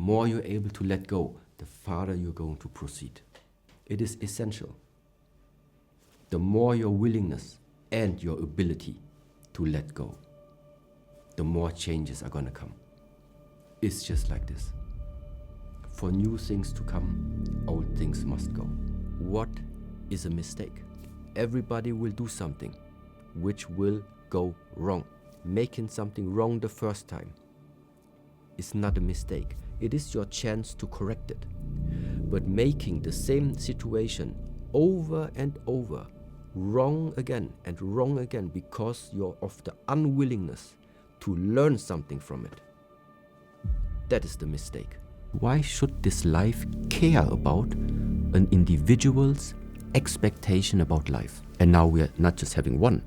more you're able to let go, the farther you're going to proceed. It is essential. The more your willingness and your ability to let go, the more changes are gonna come. It's just like this. For new things to come, old things must go. What is a mistake? Everybody will do something which will go wrong. Making something wrong the first time is not a mistake. It is your chance to correct it. But making the same situation over and over, wrong again and wrong again, because you're of the unwillingness to learn something from it, that is the mistake. Why should this life care about an individual's expectation about life? And now we're not just having one,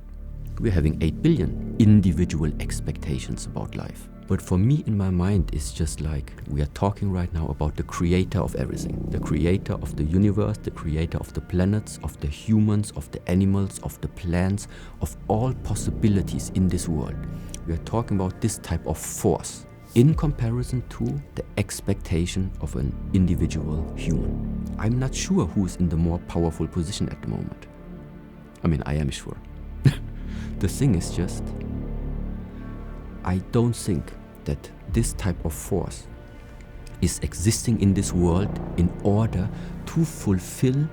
we're having 8 billion individual expectations about life. But for me, in my mind, it's just like we are talking right now about the creator of everything, the creator of the universe, the creator of the planets, of the humans, of the animals, of the plants, of all possibilities in this world. We are talking about this type of force in comparison to the expectation of an individual human. I'm not sure who is in the more powerful position at the moment. I mean, I am sure. The thing is just, I don't think that this type of force is existing in this world in order to fulfill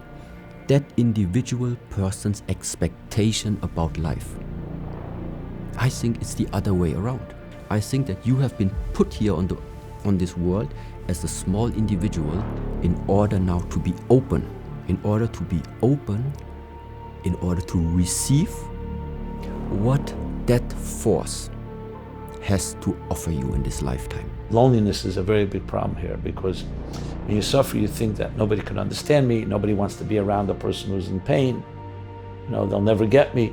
that individual person's expectation about life. I think it's the other way around. I think that you have been put here on this world as a small individual in order now to be open, in order to receive what that force has to offer you in this lifetime. Loneliness is a very big problem here, because when you suffer, you think that nobody can understand me, nobody wants to be around a person who's in pain, they'll never get me.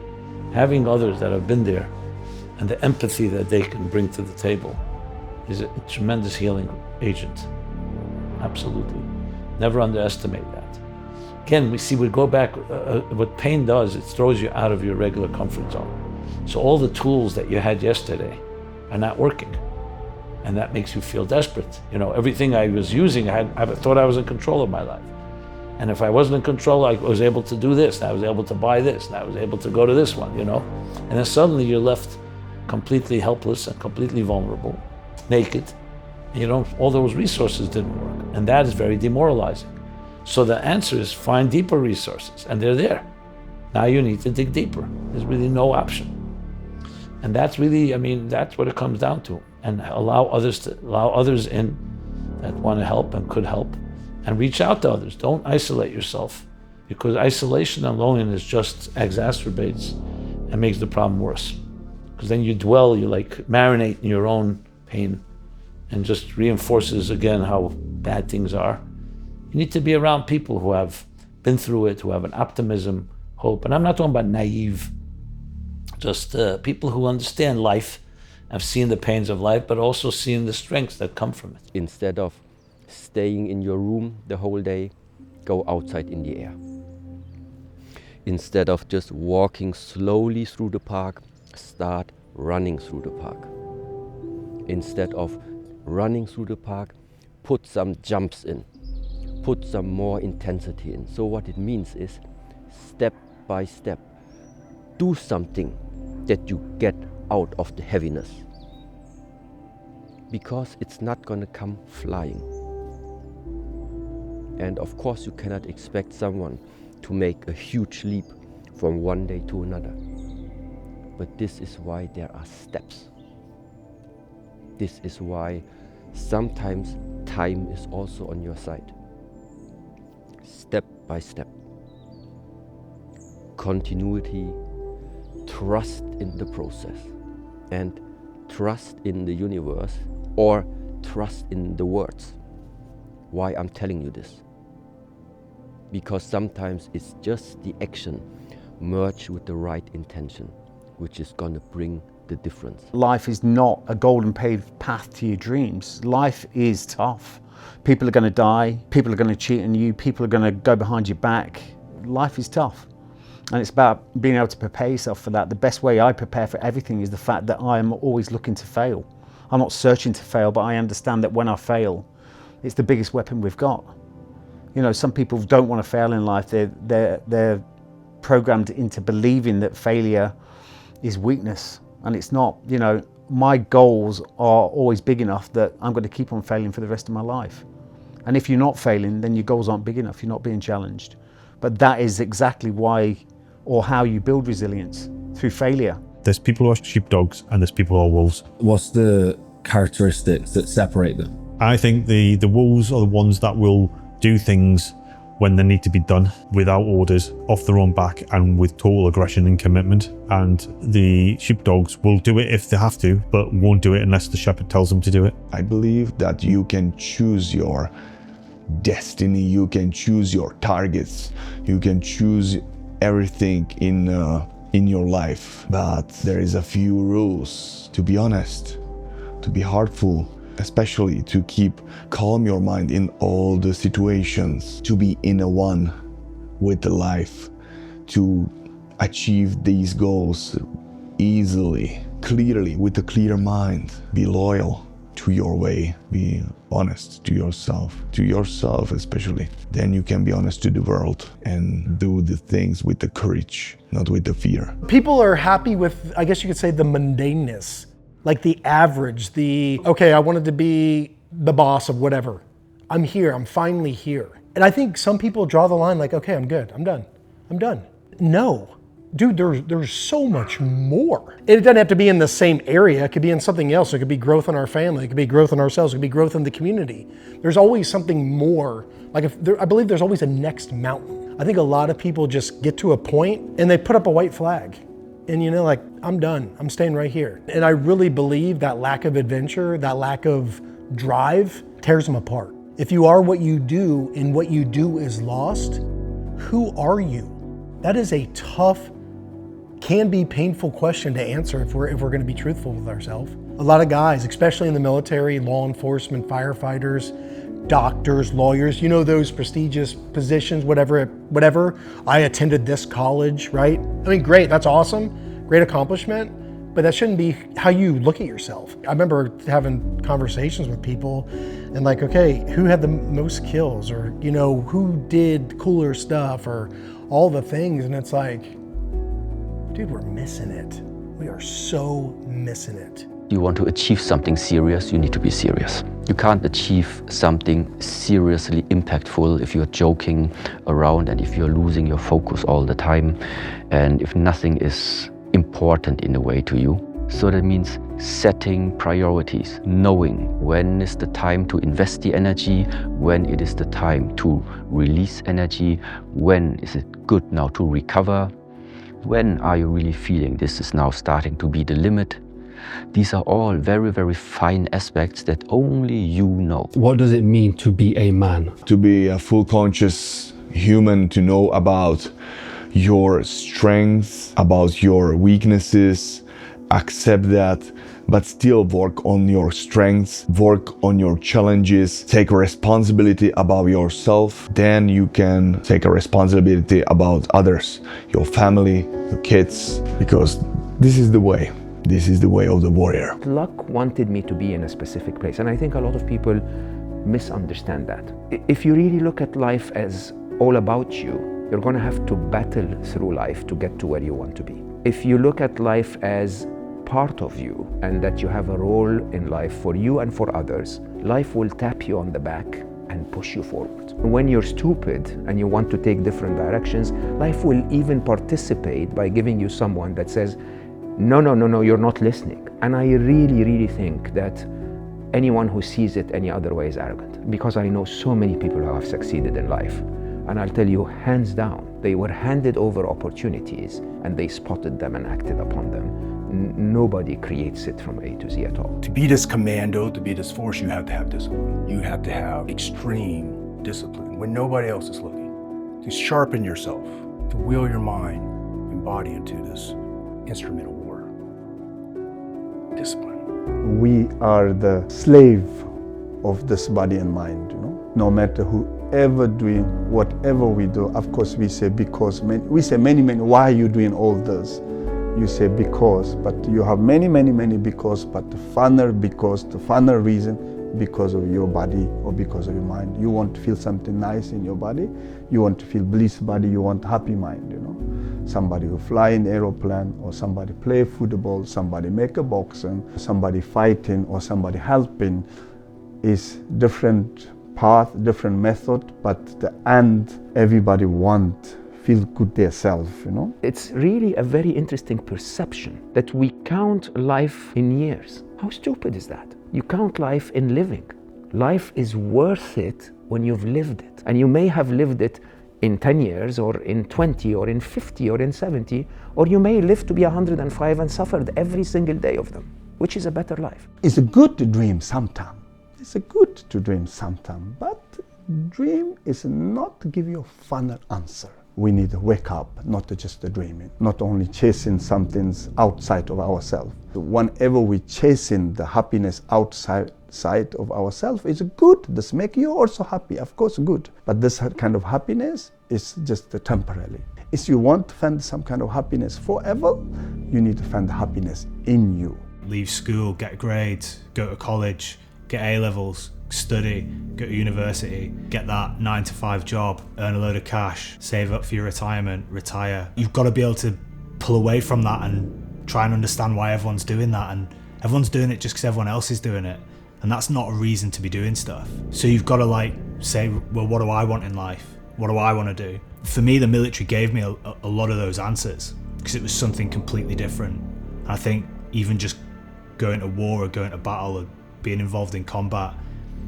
Having others that have been there and the empathy that they can bring to the table is a tremendous healing agent. Absolutely. Never underestimate that. Again, we go back, what pain does, it throws you out of your regular comfort zone. So all the tools that you had yesterday are not working. And that makes you feel desperate. Everything I was using, I thought I was in control of my life. And if I wasn't in control, I was able to do this, and I was able to buy this, and I was able to go to this one, And then suddenly you're left completely helpless and completely vulnerable, naked. All those resources didn't work. And that is very demoralizing. So the answer is find deeper resources, and they're there. Now you need to dig deeper. There's really no option. And that's really, that's what it comes down to. And allow others in that want to help and could help, and reach out to others. Don't isolate yourself, because isolation and loneliness just exacerbates and makes the problem worse. Because then you marinate in your own pain and just reinforces again how bad things are. You need to be around people who have been through it, who have an optimism, hope. And I'm not talking about naive, just people who understand life, have seen the pains of life, but also seen the strengths that come from it. Instead of staying in your room the whole day, go outside in the air. Instead of just walking slowly through the park, start running through the park. Instead of running through the park, put some jumps in, put some more intensity in. So what it means is, step by step, do something that you get out of the heaviness, because it's not going to come flying. And of course you cannot expect someone to make a huge leap from one day to another. But this is why there are steps. This is why sometimes time is also on your side. Step by step. Continuity, trust in the process, and trust in the universe, or trust in the words. Why I'm telling you this? Because sometimes it's just the action merged with the right intention, which is going to bring the difference. Life is not a golden paved path to your dreams. Life is tough. People are going to die, people are going to cheat on you, people are going to go behind your back. Life is tough. And it's about being able to prepare yourself for that. The best way I prepare for everything is the fact that I am always looking to fail. I'm not searching to fail, but I understand that when I fail, It's the biggest weapon we've got. You know, some people don't want to fail in life. They're programmed into believing that failure is weakness, and it's not. You know, my goals are always big enough that I'm going to keep on failing for the rest of my life. And if you're not failing, then your goals aren't big enough. You're not being challenged. But that is exactly why, or how you build resilience, through failure. There's people who are sheepdogs and there's people who are wolves. What's the characteristics that separate them? I think the wolves are the ones that will do things when they need to be done without orders, off their own back, and with total aggression and commitment. And the sheepdogs will do it if they have to, but won't do it unless the shepherd tells them to do it. I believe that you can choose your destiny, you can choose your targets, you can choose everything in your life, but there is a few rules. To be honest, to be heartful, especially to keep calm your mind in all the situations, to be in a one with the life, to achieve these goals easily, clearly, with a clear mind. Be loyal to your way, be honest to yourself especially. Then you can be honest to the world and do the things with the courage, not with the fear. People are happy with, I guess you could say, the mundaneness. Like the average, okay, I wanted to be the boss of whatever. I'm here, I'm finally here. And I think some people draw the line like, okay, I'm good, I'm done. No, dude, there's so much more. It doesn't have to be in the same area, it could be in something else. It could be growth in our family, it could be growth in ourselves, it could be growth in the community. There's always something more. Like I believe there's always a next mountain. I think a lot of people just get to a point and they put up a white flag. And you know, like, I'm done, I'm staying right here. And I really believe that lack of adventure, that lack of drive tears them apart. If you are what you do and what you do is lost, who are you? That is a tough, can be painful question to answer if we're gonna be truthful with ourselves. A lot of guys, especially in the military, law enforcement, firefighters, doctors, lawyers, you know, those prestigious positions, whatever. I attended this college, right? I mean, great, that's awesome, great accomplishment, but that shouldn't be how you look at yourself. I remember having conversations with people and like, okay, who had the most kills, or, you know, who did cooler stuff, or all the things, and it's like, dude, we're missing it. We are so missing it. You want to achieve something serious, you need to be serious. You can't achieve something seriously impactful if you're joking around and if you're losing your focus all the time and if nothing is important in a way to you. So that means setting priorities, knowing when is the time to invest the energy, when it is the time to release energy, when is it good now to recover, when are you really feeling this is now starting to be the limit. These are all very, very fine aspects that only you know. What does it mean to be a man? To be a full conscious human, to know about your strengths, about your weaknesses, accept that, but still work on your strengths, work on your challenges, take responsibility about yourself. Then you can take a responsibility about others, your family, your kids, because this is the way. This is the way of the warrior. Luck wanted me to be in a specific place, and I think a lot of people misunderstand that. If you really look at life as all about you, you're going to have to battle through life to get to where you want to be. If you look at life as part of you and that you have a role in life for you and for others, life will tap you on the back and push you forward. When you're stupid and you want to take different directions, life will even participate by giving you someone that says, no, you're not listening. And I really think that anyone who sees it any other way is arrogant, because I know so many people who have succeeded in life. And I'll tell you, hands down, they were handed over opportunities and they spotted them and acted upon them. Nobody creates it from A to Z at all. To be this commando, to be this force, you have to have discipline. You have to have extreme discipline when nobody else is looking. To sharpen yourself, to will your mind and body into this instrument of war. Discipline. We are the slave of this body and mind, you know. No matter whoever doing whatever we do, of course we say because, we say many, why are you doing all this? You say because, but you have many because, but the final reason because of your body or because of your mind. You want to feel something nice in your body, you want to feel bliss body, you want happy mind, you know. Somebody who fly in aeroplane, or somebody play football, somebody make a boxing, somebody fighting, or somebody helping, is different path, different method, but the end, everybody want feel good themselves, you know. It's really a very interesting perception that we count life in years. How stupid is that? You count life in living. Life is worth it when you've lived it. And you may have lived it in 10 years, or in 20, or in 50, or in 70, or you may live to be 105 and suffered every single day of them. Which is a better life? It's good to dream sometime. It's good to dream sometime, but dream is not to give you a final answer. We need to wake up, not to just dreaming, not only chasing something outside of ourselves. Whenever we chasing the happiness outside of ourselves, it's good. This make you also happy, of course, good. But this kind of happiness is just temporarily. If you want to find some kind of happiness forever, you need to find happiness in you. Leave school, get grades, go to college, get A-levels, study, go to university, get that 9-to-5 job, earn a load of cash, save up for your retirement, retire. You've got to be able to pull away from that and try and understand why everyone's doing that, and everyone's doing it just because everyone else is doing it, and that's not a reason to be doing stuff. So you've got to say, well, what do I want in life? What do I want to do? For me, the military gave me a lot of those answers because it was something completely different. And I think even just going to war or going to battle or being involved in combat,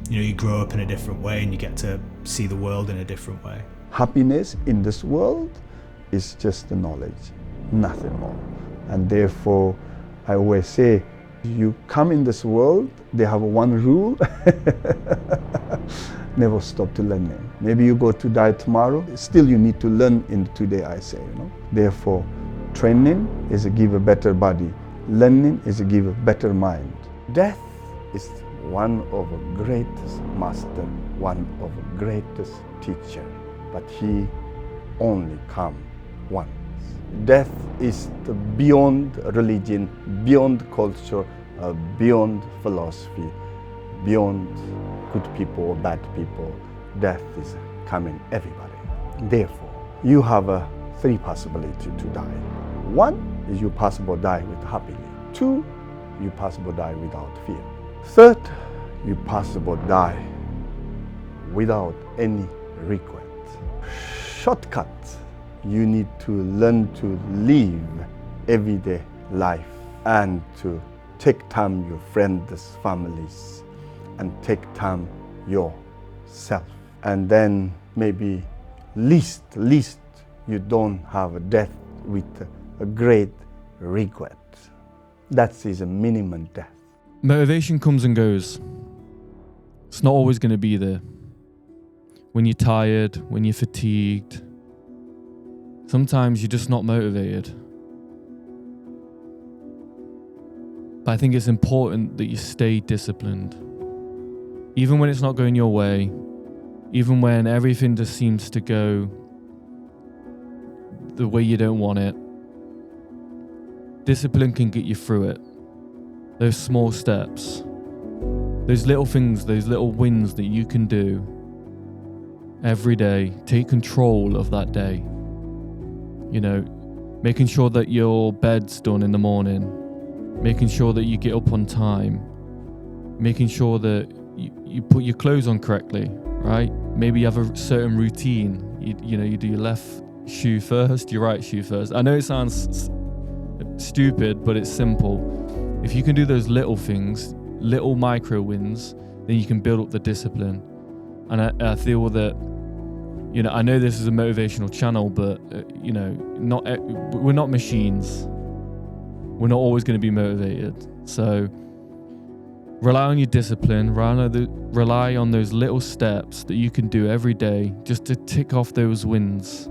you grow up in a different way and you get to see the world in a different way. Happiness in this world is just the knowledge, nothing more. And therefore, I always say, you come in this world, they have one rule, never stop to learning. Maybe you go to die tomorrow, still you need to learn in today, I say, Therefore, training is to give a better body, learning is to give a better mind. Death is one of the greatest master, one of the greatest teacher, but he only come once. Death is the beyond religion, beyond culture, beyond philosophy, beyond good people or bad people. Death is coming everybody. Therefore, you have three possibilities to die. One is you possible die with happily. Two, you possible die without fear. Third, you possible die without any regret. Shortcut, you need to learn to live everyday life and to take time your friends, families, and take time yourself. And then maybe least you don't have a death with a great regret. That is a minimum death. Motivation comes and goes. It's not always going to be there. When you're tired, when you're fatigued, sometimes you're just not motivated. But I think it's important that you stay disciplined. Even when it's not going your way, even when everything just seems to go the way you don't want it, discipline can get you through it. Those small steps, those little things, those little wins that you can do every day. Take control of that day. Making sure that your bed's done in the morning, making sure that you get up on time, making sure that you put your clothes on correctly, right? Maybe you have a certain routine. You do your left shoe first, your right shoe first. I know it sounds stupid, but it's simple. If you can do those little things, little micro wins, then you can build up the discipline. And I feel that, I know this is a motivational channel, but we're not machines. We're not always going to be motivated. So rely on your discipline, rely on those little steps that you can do every day just to tick off those wins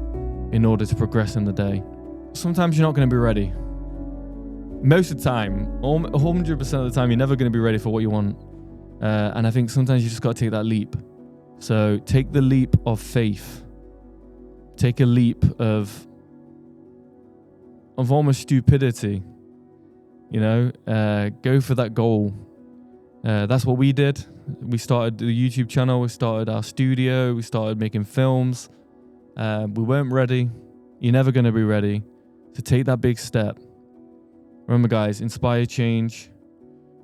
in order to progress in the day. Sometimes you're not going to be ready. Most of the time, 100% of the time, you're never going to be ready for what you want. And I think sometimes you just got to take that leap. So take the leap of faith. Take a leap of almost stupidity. Go for that goal. That's what we did. We started the YouTube channel, we started our studio, we started making films. We weren't ready. You're never going to be ready to take that big step. Remember, guys, inspire change.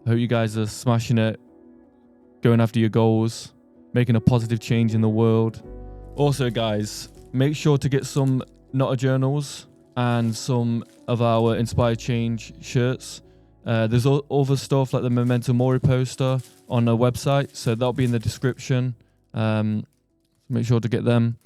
I hope you guys are smashing it, going after your goals, making a positive change in the world. Also, guys, make sure to get some Not a Journals and some of our Inspire Change shirts. There's other stuff like the Memento Mori poster on our website, so that'll be in the description. Make sure to get them.